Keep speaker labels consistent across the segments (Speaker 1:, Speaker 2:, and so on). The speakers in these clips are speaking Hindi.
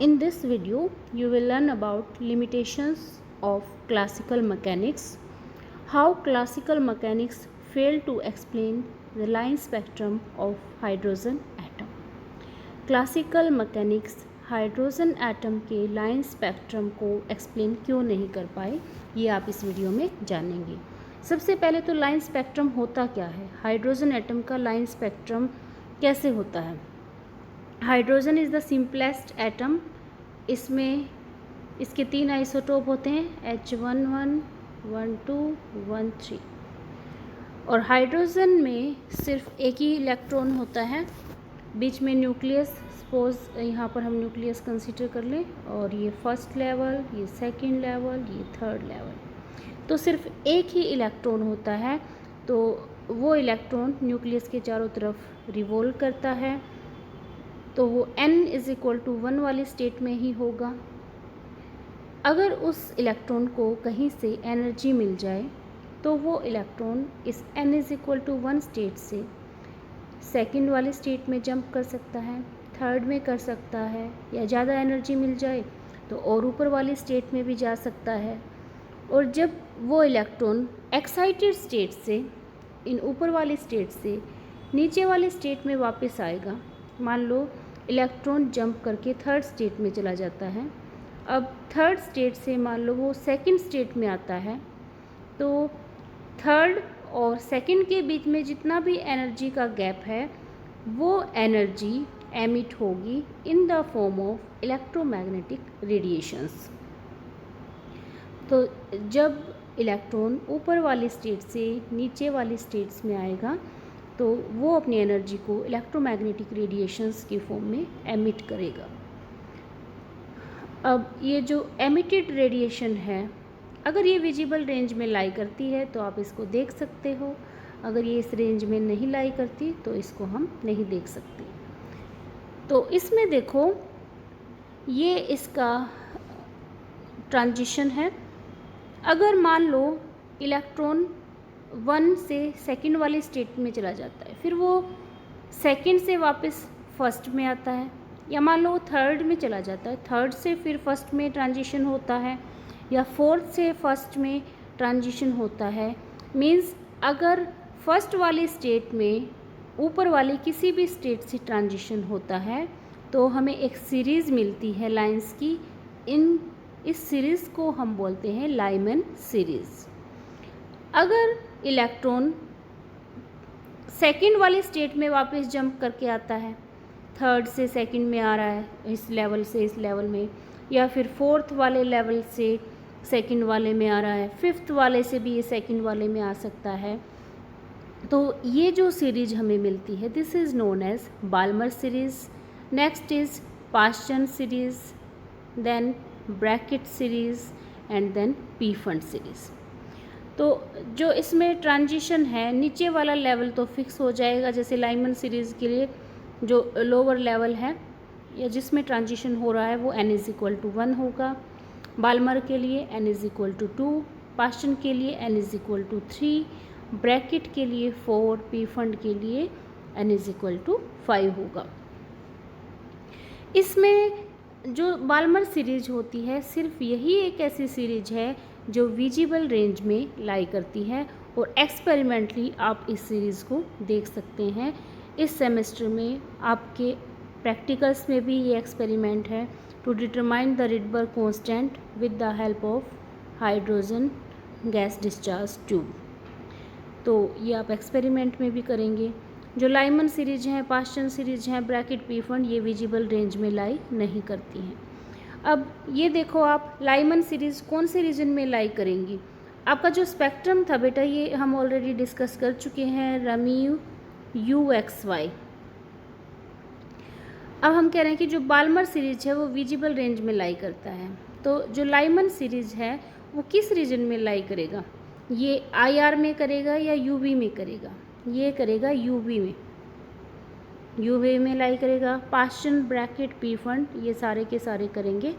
Speaker 1: In this video, you will learn about limitations of classical mechanics, how classical mechanics fail to explain the line spectrum of hydrogen atom. Classical mechanics hydrogen atom के लाइन स्पेक्ट्रम को एक्सप्लेन क्यों नहीं कर पाए, ये आप इस वीडियो में जानेंगे। सबसे पहले तो लाइन स्पेक्ट्रम होता क्या है, हाइड्रोजन एटम का लाइन स्पेक्ट्रम कैसे होता है। Hydrogen is the simplest atom. इसमें इसके 3 आइसोटोप होते हैं H11, 12, 13 और हाइड्रोजन में सिर्फ एक ही इलेक्ट्रॉन होता है, बीच में न्यूक्लियस। सपोज यहाँ पर हम न्यूक्लियस कंसीडर कर लें और ये फर्स्ट लेवल, ये सेकंड लेवल, ये थर्ड लेवल, तो सिर्फ एक ही इलेक्ट्रॉन होता है। तो वो इलेक्ट्रॉन न्यूक्लियस के चारों तरफ रिवॉल्व करता है, तो वो n=1 वाली स्टेट में ही होगा। अगर उस इलेक्ट्रॉन को कहीं से एनर्जी मिल जाए तो वो इलेक्ट्रॉन इस n=1 स्टेट से सेकंड वाली स्टेट में जंप कर सकता है, थर्ड में कर सकता है, या ज़्यादा एनर्जी मिल जाए तो और ऊपर वाली स्टेट में भी जा सकता है। और जब वो इलेक्ट्रॉन एक्साइटेड स्टेट से, इन ऊपर वाली स्टेट से नीचे वाली स्टेट में वापस आएगा, मान लो इलेक्ट्रॉन जंप करके थर्ड स्टेट में चला जाता है, अब थर्ड स्टेट से मान लो वो सेकंड स्टेट में आता है, तो थर्ड और सेकंड के बीच में जितना भी एनर्जी का गैप है वो एनर्जी एमिट होगी in the form of electromagnetic radiations. तो जब इलेक्ट्रॉन ऊपर वाली स्टेट से नीचे वाली स्टेट्स में आएगा तो वो अपनी एनर्जी को इलेक्ट्रोमैग्नेटिक रेडिएशंस की फॉर्म में एमिट करेगा। अब ये जो एमिटेड रेडिएशन है, अगर ये विजिबल रेंज में लाई करती है तो आप इसको देख सकते हो, अगर ये इस रेंज में नहीं लाई करती तो इसको हम नहीं देख सकते। तो इसमें देखो, ये इसका ट्रांजिशन है। अगर मान लो इलेक्ट्रॉन 1 से सेकंड वाली स्टेट में चला जाता है, फिर वो सेकंड से वापस फर्स्ट में आता है, या मान लो थर्ड में चला जाता है, थर्ड से फिर फर्स्ट में ट्रांजिशन होता है, या फोर्थ से फर्स्ट में ट्रांजिशन होता है। मीन्स अगर फर्स्ट वाली स्टेट में ऊपर वाली किसी भी स्टेट से ट्रांजिशन होता है तो हमें एक सीरीज़ मिलती है लाइंस की। इस सीरीज़ को हम बोलते हैं लाइमन सीरीज़। अगर इलेक्ट्रॉन सेकंड वाली स्टेट में वापस जंप करके आता है, थर्ड से सेकंड में आ रहा है इस लेवल से इस लेवल में, या फिर फोर्थ वाले लेवल से सेकंड वाले में आ रहा है, फिफ्थ वाले से भी ये सेकंड वाले में आ सकता है, तो ये जो सीरीज हमें मिलती है this is known as Balmer series. Next is Paschen series, then Brackett series and then Pfund series. तो जो इसमें ट्रांजिशन है, नीचे वाला लेवल तो फिक्स हो जाएगा, जैसे लाइमन सीरीज़ के लिए जो लोअर लेवल है या जिसमें ट्रांजिशन हो रहा है वो n=1 होगा, बाल्मर के लिए n=2, पास्चन के लिए n=3, ब्रैकेट के लिए 4, पीफंड के लिए n=5 होगा। इसमें जो बाल्मर सीरीज होती है सिर्फ यही एक ऐसी सीरीज है जो विजिबल रेंज में लाई करती है, और एक्सपेरिमेंटली आप इस सीरीज़ को देख सकते हैं। इस सेमेस्टर में आपके प्रैक्टिकल्स में भी ये एक्सपेरिमेंट है to determine the Rydberg constant with the help of hydrogen gas discharge tube. तो ये आप एक्सपेरिमेंट में भी करेंगे। जो लाइमन सीरीज हैं, पास्चन सीरीज हैं, ब्रैकेट पीफंड, ये विजिबल रेंज में लाई नहीं करती हैं। अब ये देखो, आप लाइमन सीरीज़ कौन से रीजन में लाई करेंगी। आपका जो स्पेक्ट्रम था बेटा, ये हम ऑलरेडी डिस्कस कर चुके हैं, रमी UXY। अब हम कह रहे हैं कि जो बाल्मर सीरीज है वो विजिबल रेंज में लाई करता है, तो जो लाइमन सीरीज है वो किस रीजन में लाई करेगा, ये IR में करेगा या UV में करेगा, ये करेगा UV में लाई करेगा। पास्चन, ब्रैकेट, पीफंड, ये सारे के सारे करेंगे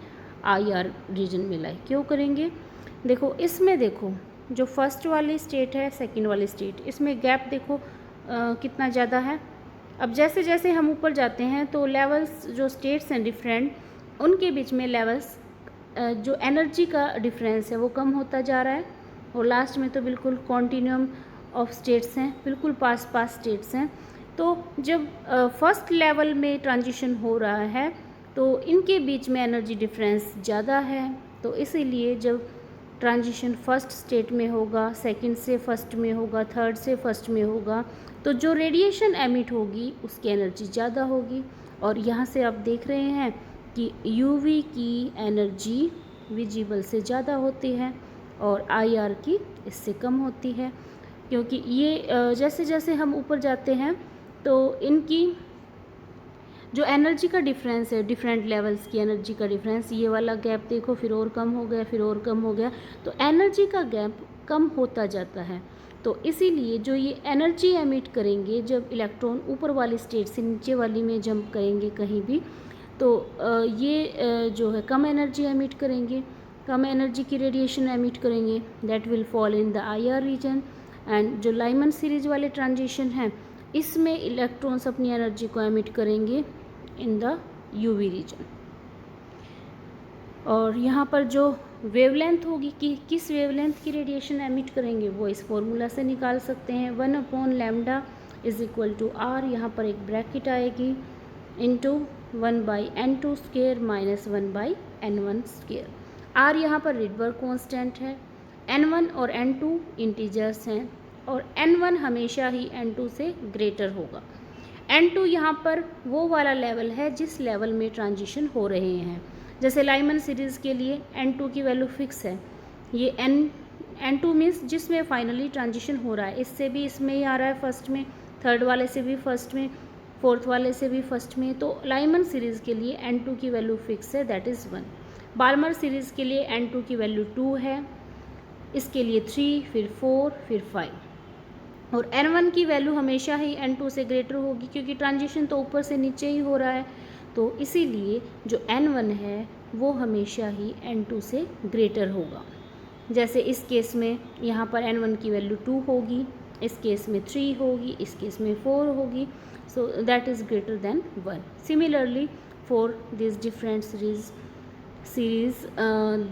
Speaker 1: IR रीजन में लाई। क्यों करेंगे, देखो इसमें देखो जो फर्स्ट वाली स्टेट है, सेकंड वाली स्टेट, इसमें गैप देखो कितना ज़्यादा है। अब जैसे जैसे हम ऊपर जाते हैं तो लेवल्स जो स्टेट्स हैं डिफरेंट, उनके बीच में लेवल्स जो एनर्जी का डिफरेंस है वो कम होता जा रहा है, और लास्ट में तो बिल्कुल कॉन्टिन्यूम ऑफ स्टेट्स हैं, बिल्कुल पास पास स्टेट्स हैं। तो जब फर्स्ट लेवल में ट्रांजिशन हो रहा है तो इनके बीच में एनर्जी डिफरेंस ज़्यादा है, तो इसीलिए जब ट्रांजिशन फर्स्ट स्टेट में होगा, सेकंड से फर्स्ट में होगा, थर्ड से फर्स्ट में होगा, तो जो रेडिएशन एमिट होगी उसकी एनर्जी ज़्यादा होगी। और यहाँ से आप देख रहे हैं कि यूवी की एनर्जी विजिबल से ज़्यादा होती है और आईआर की इससे कम होती है, क्योंकि ये जैसे जैसे हम ऊपर जाते हैं तो इनकी जो एनर्जी का डिफरेंस है, डिफरेंट लेवल्स की एनर्जी का डिफरेंस, ये वाला गैप देखो फिर और कम हो गया, फिर और कम हो गया, तो एनर्जी का गैप कम होता जाता है। तो इसीलिए जो ये एनर्जी एमिट करेंगे जब इलेक्ट्रॉन ऊपर वाली स्टेट से नीचे वाली में जंप करेंगे कहीं भी, तो ये जो है कम एनर्जी एमिट करेंगे, कम एनर्जी की रेडिएशन एमिट करेंगे, that will fall in the IR region. And जो लाइमन सीरीज वाले ट्रांजिशन हैं इसमें इलेक्ट्रॉन्स अपनी एनर्जी को एमिट करेंगे इन द यूवी रीजन। और यहाँ पर जो वेवलेंथ होगी कि किस वेवलेंथ की रेडिएशन एमिट करेंगे वो इस फॉर्मूला से निकाल सकते हैं, 1/λ इज इक्वल टू आर, यहाँ पर एक ब्रैकेट आएगी, into 1/n2² minus 1/n1²। Are यहाँ पर रिडबर्ग कांस्टेंट है, n1 और n2 इंटीजर्स हैं और n1 हमेशा ही n2 से ग्रेटर होगा। n2 यहाँ पर वो वाला लेवल है जिस लेवल में ट्रांजिशन हो रहे हैं। जैसे लाइमन सीरीज़ के लिए n2 की वैल्यू फिक्स है, ये n2 मीन्स जिसमें फाइनली ट्रांजिशन हो रहा है, इससे भी इसमें ही आ रहा है फर्स्ट में, थर्ड वाले से भी फर्स्ट में, फोर्थ वाले से भी फर्स्ट में, तो लाइमन सीरीज़ के लिए n2 की वैल्यू फिक्स है, दैट इज़ 1। बाल्मर सीरीज़ के लिए n2 की वैल्यू 2 है, इसके लिए 3, फिर 4, फिर 5, और n1 की वैल्यू हमेशा ही n2 से ग्रेटर होगी क्योंकि ट्रांजिशन तो ऊपर से नीचे ही हो रहा है, तो इसीलिए जो n1 है वो हमेशा ही n2 से ग्रेटर होगा। जैसे इस केस में यहाँ पर n1 की वैल्यू 2 होगी, इस केस में 3 होगी, इस केस में 4 होगी, so that is greater than 1। Similarly for this different series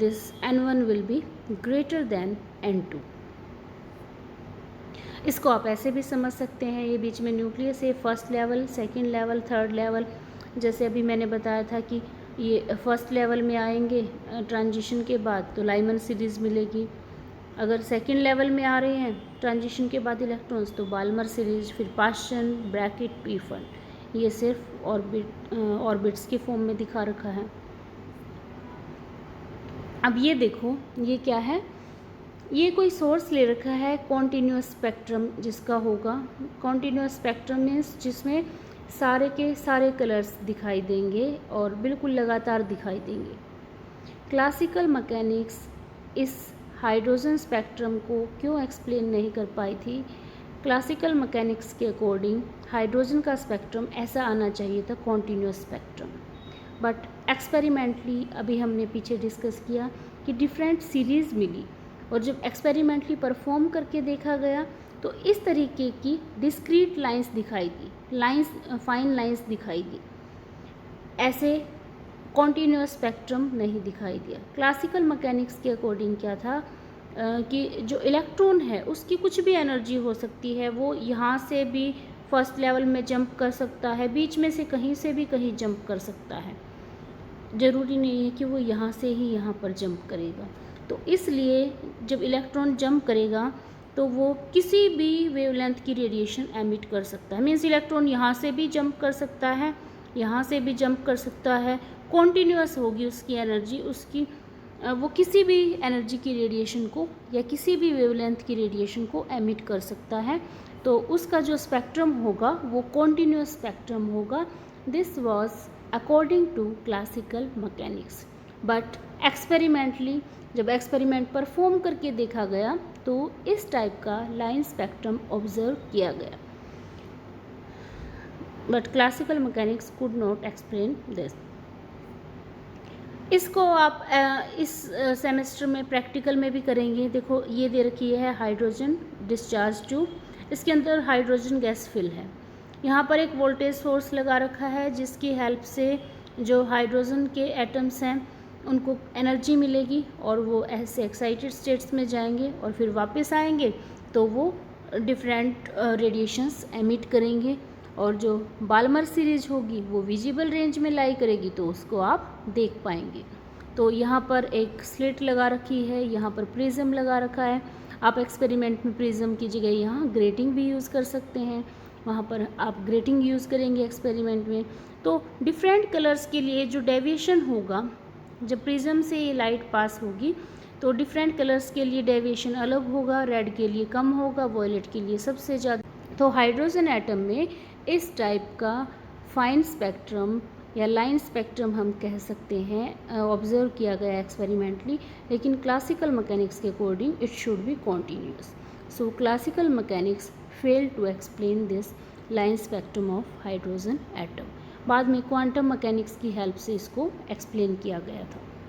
Speaker 1: this n1 will be greater than n2। इसको आप ऐसे भी समझ सकते हैं, ये बीच में न्यूक्लियस है, first level, second level, third level. जैसे अभी मैंने बताया था कि ये फर्स्ट लेवल में आएंगे ट्रांजिशन के बाद तो लाइमन सीरीज़ मिलेगी, अगर सेकंड लेवल में आ रहे हैं ट्रांजिशन के बाद इलेक्ट्रॉन्स तो बाल्मर सीरीज, फिर पास्चन, ब्रैकेट, पी1। ये सिर्फ ऑर्बिट्स के फॉर्म में दिखा रखा है। अब ये देखो ये क्या है, ये कोई सोर्स ले रखा है कॉन्टीन्यूअस स्पेक्ट्रम जिसका होगा। कॉन्टीन्यूअस स्पेक्ट्रम मीन्स जिसमें सारे के सारे कलर्स दिखाई देंगे और बिल्कुल लगातार दिखाई देंगे। क्लासिकल मैकेनिक्स इस हाइड्रोजन स्पेक्ट्रम को क्यों एक्सप्लेन नहीं कर पाई थी? क्लासिकल मैकेनिक्स के अकॉर्डिंग हाइड्रोजन का स्पेक्ट्रम ऐसा आना चाहिए था, कॉन्टीन्यूअस स्पेक्ट्रम, बट एक्सपेरिमेंटली अभी हमने पीछे डिस्कस किया कि डिफरेंट सीरीज़ मिली और जब एक्सपेरिमेंटली परफॉर्म करके देखा गया तो इस तरीके की डिस्क्रीट लाइंस दिखाई दी, लाइंस, फाइन लाइंस दिखाई दी, ऐसे कॉन्टीन्यूअस स्पेक्ट्रम नहीं दिखाई दिया। क्लासिकल मैकेनिक्स के अकॉर्डिंग क्या था कि जो इलेक्ट्रॉन है उसकी कुछ भी एनर्जी हो सकती है, वो यहाँ से भी फर्स्ट लेवल में जंप कर सकता है, बीच में से कहीं से भी कहीं जंप कर सकता है, ज़रूरी नहीं है कि वो यहाँ से ही यहाँ पर जंप करेगा। तो इसलिए जब इलेक्ट्रॉन जंप करेगा तो वो किसी भी वेवलेंथ की रेडिएशन एमिट कर सकता है, मीन्स इलेक्ट्रॉन यहाँ से भी जंप कर सकता है, यहाँ से भी जंप कर सकता है, कॉन्टीन्यूअस होगी उसकी एनर्जी, उसकी वो किसी भी एनर्जी की रेडिएशन को या किसी भी वेवलेंथ की रेडिएशन को एमिट कर सकता है, तो उसका जो स्पेक्ट्रम होगा वो कॉन्टीन्यूअस स्पेक्ट्रम होगा। This was according to classical mechanics, but experimentally जब एक्सपेरिमेंट परफॉर्म करके देखा गया तो इस टाइप का लाइन स्पेक्ट्रम ऑब्जर्व किया गया, but classical mechanics could not explain this. इसको आप इस सेमेस्टर में प्रैक्टिकल में भी करेंगे। देखो ये दे रखी है हाइड्रोजन डिस्चार्ज ट्यूब, इसके अंदर हाइड्रोजन गैस फिल है, यहाँ पर एक वोल्टेज सोर्स लगा रखा है जिसकी हेल्प से जो हाइड्रोजन के एटम्स हैं उनको एनर्जी मिलेगी और वो ऐसे एक्साइटेड स्टेट्स में जाएंगे और फिर वापस आएंगे तो वो डिफरेंट रेडिएशंस एमिट करेंगे, और जो बाल्मर सीरीज होगी वो विजिबल रेंज में लाई करेगी तो उसको आप देख पाएंगे। तो यहाँ पर एक स्लिट लगा रखी है, यहाँ पर प्रिज्म लगा रखा है। आप एक्सपेरिमेंट में प्रिज्म की जगह यहाँ ग्रेटिंग भी यूज़ कर सकते हैं, वहाँ पर आप ग्रेटिंग यूज़ करेंगे एक्सपेरिमेंट में। तो डिफरेंट कलर्स के लिए जो डेविएशन होगा, जब प्रिज्म से ये लाइट पास होगी तो डिफरेंट कलर्स के लिए डेविएशन अलग होगा, रेड के लिए कम होगा, वॉयलेट के लिए सबसे ज़्यादा। तो हाइड्रोजन एटम में इस टाइप का फाइन स्पेक्ट्रम या लाइन स्पेक्ट्रम हम कह सकते हैं ऑब्जर्व किया गया एक्सपेरिमेंटली, लेकिन क्लासिकल मैकेनिक्स के according it should be continuous. So classical mechanics fail to explain this line spectrum of hydrogen atom. बाद में क्वांटम मैकेनिक्स की हेल्प से इसको एक्सप्लेन किया गया था।